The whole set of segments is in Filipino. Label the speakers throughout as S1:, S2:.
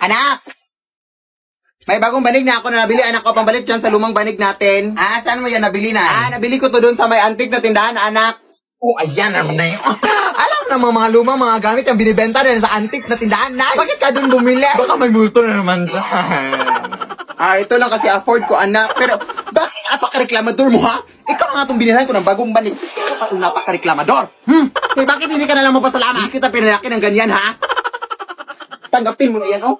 S1: Anak! May bagong banig na ako na nabili. Anak ko, pambalit dyan sa lumang banig natin. Saan mo yan nabili na? Nabili ko to doon sa may antik na tindahan, anak. Ayan naman na yun. Alam na mga lumang mga gamit yung binibenta rin sa antik na tindahan na. Bakit ka doon bumili? Baka may multo na naman. Ito lang kasi afford ko, anak. Pero, bakit napaka-reklamador mo, ha? Ikaw nga itong binilhan ko ng bagong banig. Ikaw pa itong napaka-reklamador. Bakit hindi ka na lang mapasalamat? Hindi kita pinalaki ng ganyan, ha? Tanggapin mo na yan, oh.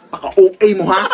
S1: Paka-okay mo, ha?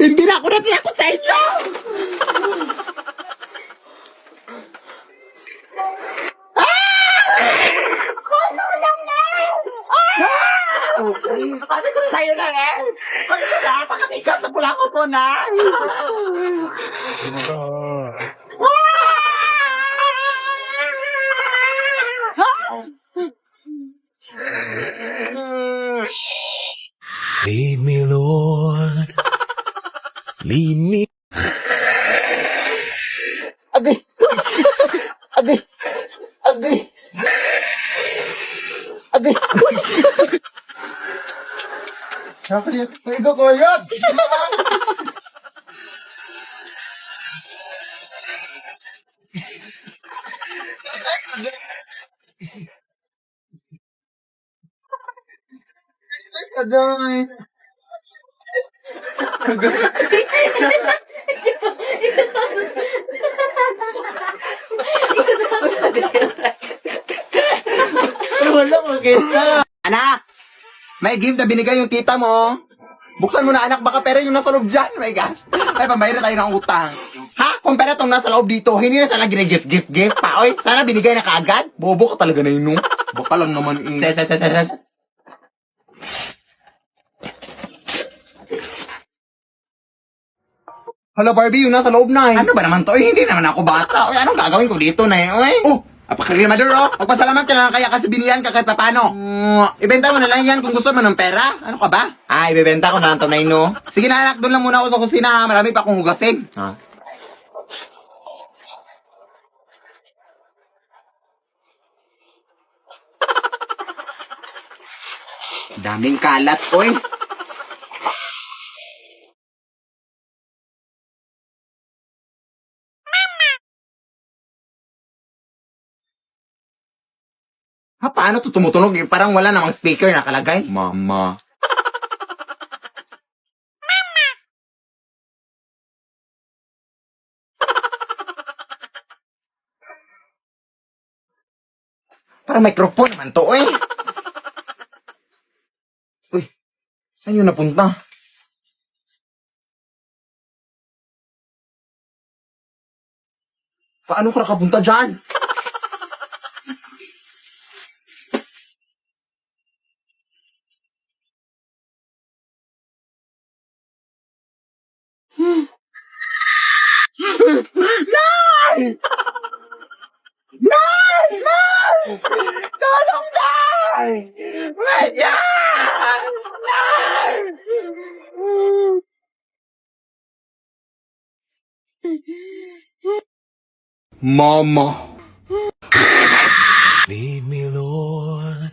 S1: Hindi na ako natinakot sa inyo! Sabi ko na sa'yo na eh! Sabi ko na, pakatigas na pula ko po na!
S2: Lead me, Lord. Lead me.
S1: Agay! Agay! Agay! Agay! Ikaw ko yun! Agay! Wala mo kita. Anak! May gift na binigay yung tita mo. Buksan mo na, anak, baka pera yung nasa loob dyan. My gosh. Ay, pambayad na tayo ng utang. Ha? Kung pera tong nasa loob dito, hindi na sana gina-gift pa. Oy, sana binigay na kaagad. Bobo ka talaga na yun, no? Baka lang naman Hala, Barbie, yung nasa loob na eh. Ano ba naman to? Hindi naman ako bata. Oy, anong gagawin ko dito na eh? Oy, apakarimador, oh. Magpasalamat ka lang kaya kasi binilihan ka kahit papano. Ibenta mo na lang yan kung gusto mo ng pera. Ano ka ba? Ibebenta ko na lang to na no. Sige na, anak, doon lang muna ako sa kusina. Marami pa akong hugasin. Daming kalat, oy. Paano to tumutunog? Parang wala namang speaker nakalagay. Mama. Parang microphone naman to, eh. Uy, saan yun napunta? Paano ka nakapunta dyan? Nay! Nay! Nay! Tulong, Nay! Maya! Nay! Mama.
S2: Lead me, Lord.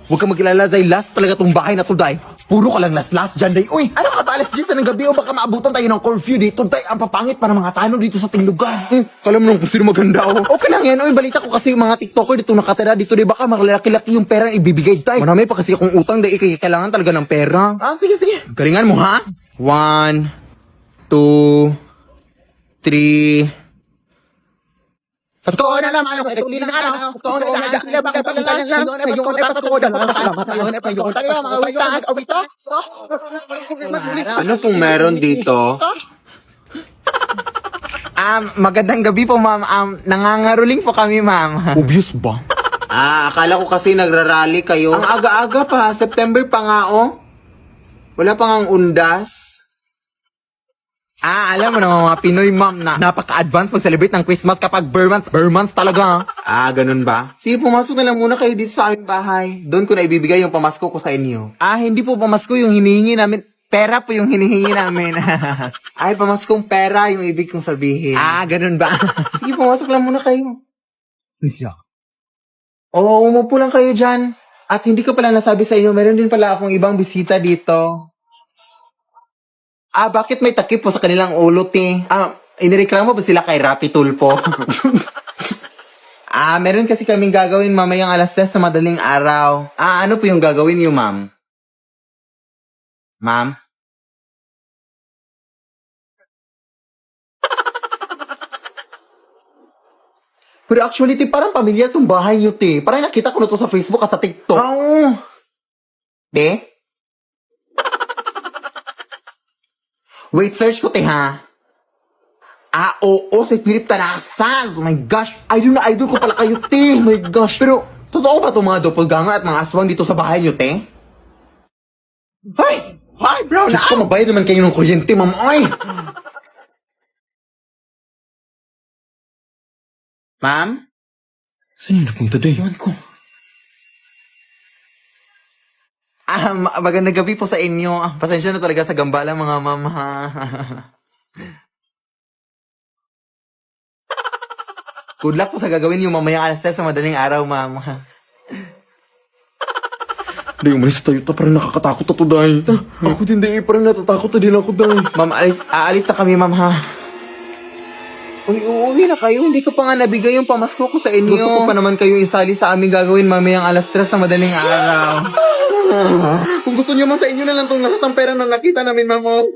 S1: Huwag kang mag-alala, Day. Last talaga tong bahay na to, Day. Puro ka lang last dyan, Day. Uy, ano ka ba? Alas 10 na ng gabi o baka maabutan tayo ng curfew dito, Day. Ang papangit para mga tanong dito sa tinglugan. Kala mo nung kung sino maganda, oh. Okay lang yan. Uy, balita ko kasi yung mga TikToker dito nakatira dito, Day. Baka malalaki-laki yung pera ibibigay, Day. Marami pa kasi akong utang, Day. Kailangan talaga ng pera. Sige. Galingan mo, ha? 1, 2, 3... Totoo na naman, tuloy na lang. Totoo na lang. Sila bakit pagkalan lang? Ngayon ay patotoo na lang. Ngayon ay pagkalan tayo. Mga awita. Ano pong meron dito? Magandang gabi po, ma'am. Nangangaruling po kami, ma'am. Obvious ba? Akala ko kasi nagrarally kayo. Ang aga-aga pa, September pa nga, oh. Wala pa ngang undas. Alam mo naman mga Pinoy, ma'am, na napaka-advance mag-celebrate ng Christmas kapag Burr months talaga. Ganun ba? Sige, pumasok na lang muna kayo dito sa aming bahay. Doon ko na ibibigay yung pamasko ko sa inyo. Hindi po pamasko yung hinihingi namin. Pera po yung hinihingi namin. Ay, pamaskong pera yung ibig kong sabihin. Ganun ba? Sige, pumasok lang muna kayo. Oo, umupo lang kayo dyan. At hindi ko pala nasabi sa inyo, meron din pala akong ibang bisita dito. Bakit may takip po sa kanilang ulo, te? Inireklamo ba sila kay Rapi Tulpo? Meron kasi kaming gagawin mamayang 10:00 sa madaling araw. Ano po yung gagawin niyo, ma'am? Ma'am? Pero actually, te, parang pamilya tong bahay niyo, te. Parang nakita ko na to sa Facebook at sa TikTok. Oo. Te? Wait, search ko, te, ha? Oo, si Philip Tarasas. Oh my gosh, idol ko pala kayo, te. Oh my gosh. Pero, totoo ba itong mga doppelganger at mga aswang dito sa bahay niyo, te? Ay, bro, Diyos ko, mabayad naman kayo ng kuryente, ma'am. Oy! Ma'am?
S2: Saan yung napunta day?
S1: Iwan ko. Magandang gabi po sa inyo. Pasensya na talaga sa gambala, mga ma'am, ha? Good luck po sa gagawin yung mamayang 10:00 sa madaling araw, ma'am.
S2: Day, umalis tayo. Parang nakakatakot na to, day. Ako din, day. Parang natatakot na din ako, day.
S1: Ma'am, aalis na kami, ma'am, ha? Uy, uuwi na kayo. Hindi ko pa nga nabigay yung pamasko ko sa inyo. Gusto ko pa naman kayo isali sa aming gagawin mamayang 3:00 sa madaling araw. Kung gusto niyo man sa inyo na lang tong lahat ng pera na nakita namin, ma'am, oh.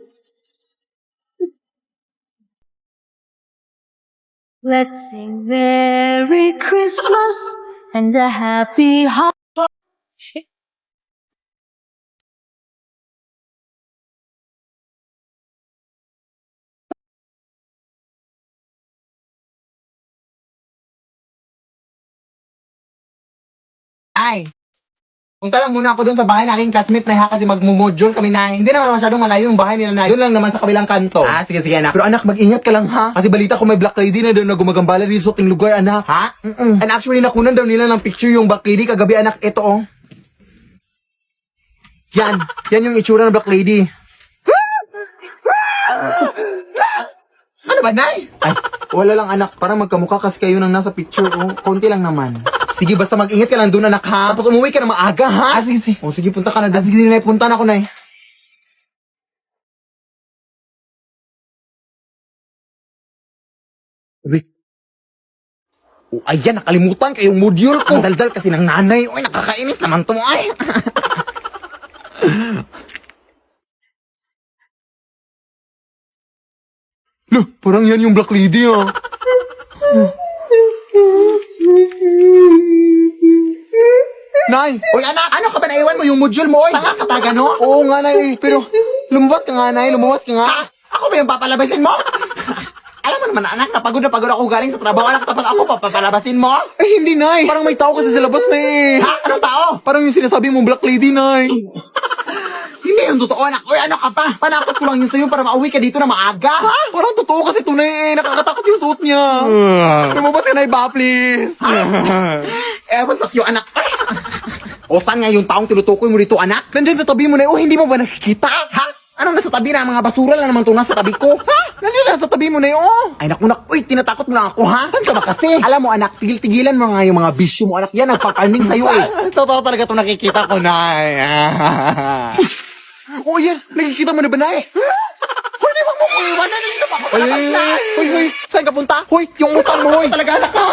S3: Let's sing Merry Christmas and a Happy Holiday.
S1: Ay, punta lang muna ako doon sa bahay ng aking classmate na kasi magmumodule kami na hindi naman masyadong malayo yung bahay nila na doon lang naman sa kabilang kanto. Sige anak. Pero anak, mag-ingat ka lang ha. Kasi balita ko may black lady na doon na gumagambala dito sa ating lugar, anak. Ha? And actually, nakunan daw nila ng picture yung black lady kagabi, anak. Ito, oh. Yan yung itsura ng black lady. Ano ba, Nay? Ay, wala lang, anak. Parang magkamukha kasi kayo nang nasa picture, oh. Konti lang naman. Sige, basta mag-ingat ka lang doon, anak, ha? Tapos umuwi ka na maaga, ha? Sige. O, sige, punta ka na doon. Sige, Nay, punta na ako, Nay. Wait. Ayan, nakalimutan kayong module ko. Ang daldal kasi ng nanay. Uy, nakakainis naman to, ay. Loh, parang yan yung black lady, ah. Nay! Uy, anak! Ano ka ba naiwan mo yung module mo, oy? Tanga ka taga, no? Oo nga, Nay. Pero, lumabas ka nga, Nay. Lumabas ka nga. Ako ba yung papalabasin mo? Alam mo naman, anak, napagod ako galing sa trabaho, anak, tapos ako papalabasin mo? Hindi, Nay. Parang may tao kasi sa labas, Nay. Ha? Anong tao? Parang yung sinasabi mong black lady, Nay. Hindi yung totoo, anak. Uy, ano ka pa? Panakot ko lang yun sa'yo para mauwi ka dito na maaga. Ha? Parang totoo kasi tunay, eh. Nakakatakot yung suot niya. Lumabas ka na iba, please. Ewan ko sa'yo, anak. O, saan nga yung taong tinutukoy mo dito, anak? Nandyan sa tabi mo na, hindi mo ba nakikita? Ha? Anong nasa tabi na? Mga basura lang naman ito nasa tabi ko. Ha? Nandiyan lang sa tabi mo na yun. Ay, naku. Uy, tinatakot mo lang ako, ha? Saan ka ba kasi? Alam mo, anak, tigil-tigilan mo nga yung mga bisyo mo, anak. Yan, nagpaparning sa'yo, eh. Totoo talaga ito nakikita ko, Nay. Oh, yan. Nakikita mo na ba, Nay? Hoy, di ba mo ko iwanan? Nandito pa ako. Hoy. Saan ka punta? Hoy, yung utang mo, hoy. Talaga, anak, ha?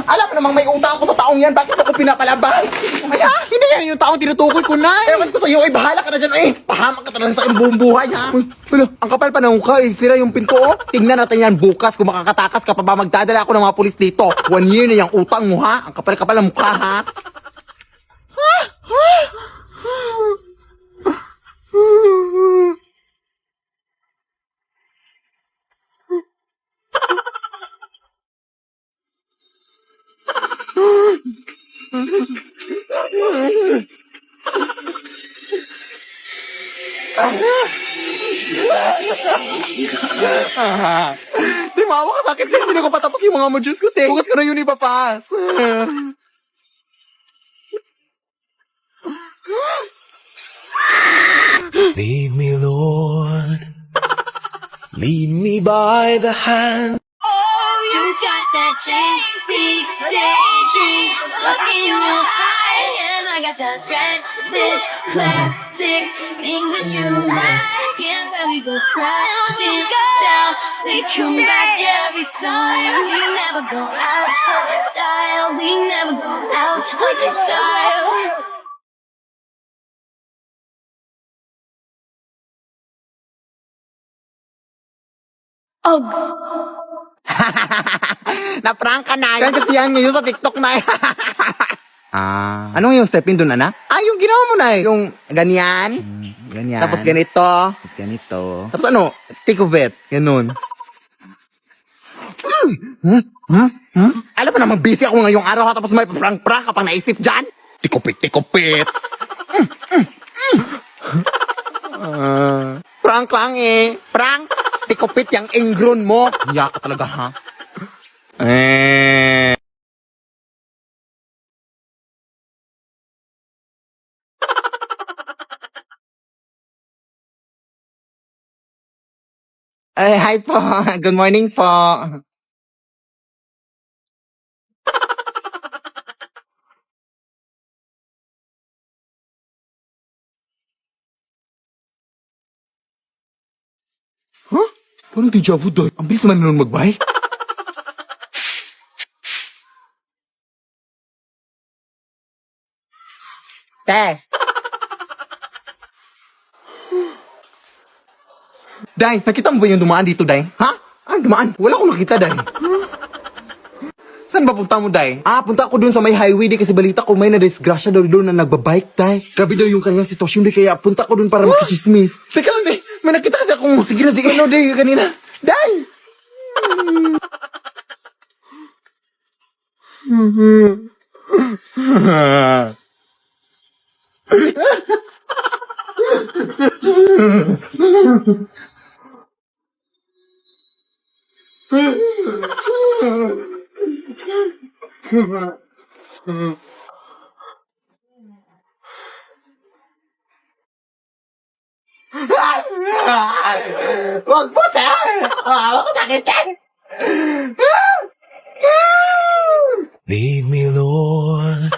S1: Alam mo namang may utang ako sa taong yan. Bakit ako pinapalabas? Ay, ha? Hindi yan yung taong tinutukoy ko, Nay. Ewan ko sa'yo, bahala ka na dyan, eh. Pahamak ka talaga sa iyong buong buhay, ha? Hala, ang kapal pa ng mukha, eh. Sira yung pinto, oh. Tingnan natin yan bukas kung makakatakas ka pa ba magdadala ako ng mga pulis dito. 1 year na yung utang mo, ha? Ang kapal-kapal ng mukha, ha?
S2: Di maawa ka sakit din. Hindi ko patapos yung mga modules ko, te. Bukas ko na yun ipapas.
S4: Lead me, Lord. Lead me by the hand.
S3: You got that change, daydream, look in your eye, and I got that red lip, classic thing that you like, and when we go crashing down, we come back every time. We never go out of style, we never go out of style. Oh.
S1: Na-prank ka na. Yan kasi yan ngayon sa TikTok na. Ano yung step in dun, anak? Yung ginawa mo na Yung ganyan.
S2: Ganyan.
S1: Tapos ganito.
S2: Tapos ganito.
S1: Tapos ano? Take of it. Ganun. Alam mo naman, busy ako ngayong araw tapos may prank-prank ka pang naisip dyan. Tikupit. Prank lang eh. Prank. Tikupit yung ingron mo. Hiya ka talaga, ha? Hi po. Good morning po.
S2: Huh? Parang deja vu, day. Ang bilis naman nun magbay.
S1: Te. Day, nakita mo ba yung dumaan dito, Day? Ha? Dumaan? Wala akong nakita, Day. Saan ba punta mo, Day? Punta ako dun sa may highway, Day, kasi balita ko may na-disgrasya daw doon na nagbabike, Day. Grabe daw yung kanyang sitwasyon, Day, kaya punta ko dun para makichismis. Teka lang, Day. May nakita kasi akong, sige na, Day, ano, Day, kanina. Day! Wag po, Tay! Wag po, Tay!
S4: Lead me, Lord.